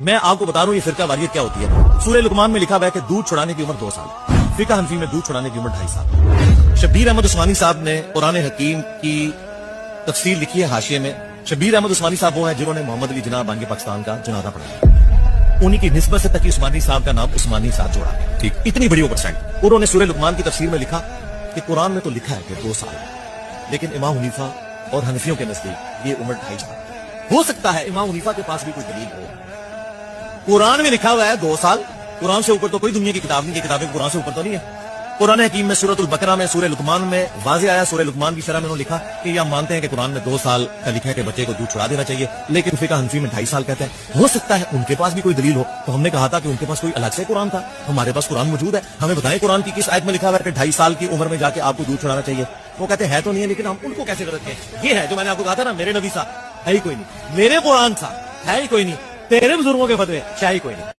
میں آپ کو بتا رہا ہوں یہ فرقہ واریت کیا ہوتی ہے. سورہ لقمان میں لکھا ہوا ہے کہ دودھ چھڑانے کی عمر 2 سال. فقہ حنفی میں دودھ چھڑانے کی عمر 2.5 سال. شبیر احمد عثمانی صاحب نے قرآن حکیم کی تفسیر لکھی ہے حاشیے میں. شبیر احمد عثمانی صاحب وہ ہیں جنہوں نے محمد علی جناح بانگی پاکستان کا جنازہ پڑھا. انہی کی نسبت سے تقی عثمانی صاحب کا نام عثمانی صاحب جوڑا ہے. ٹھیک, اتنی بڑی اوورسائٹ. انہوں نے سورہ لقمان کی تفسیر میں لکھا کہ قرآن میں تو لکھا ہے کہ 2 سال, لیکن امام حنیفہ اور حنفیوں کے نزدیک یہ عمر 2.5 سال. ہو سکتا ہے امام حنیفہ کے پاس بھی کوئی دلیل ہو. قرآن میں لکھا ہوا ہے 2 سال. قرآن سے اوپر تو کوئی دنیا کی کتاب نہیں, یہ کتابیں قرآن سے اوپر تو نہیں ہے. قرآن حکیم میں سورۃ البقرہ میں سورہ لقمان میں واضح آیا. سورہ لقمان کی شرح میں انہوں نے لکھا کہ یہ ہم مانتے ہیں کہ قرآن میں 2 سال کا لکھا ہے کہ بچے کو دودھ چھڑا دینا چاہیے, لیکن فقہ حنفی میں 2.5 سال کہتے ہیں. ہو سکتا ہے ان کے پاس بھی کوئی دلیل ہو. تو ہم نے کہا تھا کہ ان کے پاس کوئی الگ سے قرآن تھا. ہمارے پاس قرآن موجود ہے, ہمیں بتائیں قرآن کی کس آیت میں لکھا ہوا ہے کہ 2.5 سال کی عمر میں جا کے آپ کو دودھ چھڑانا چاہیے. وہ کہتے ہیں تو نہیں ہے, لیکن ہم ان کو کیسے غلط کہیں. یہ ہے جو میں نے آپ کو کہا تھا نا, میرے نبی صاحب ہے ہی کوئی نہیں, میرے قرآن صاحب ہے ہی کوئی نہیں, تیرے بزرگوں کے فتوے ہے ہی کوئی نہیں.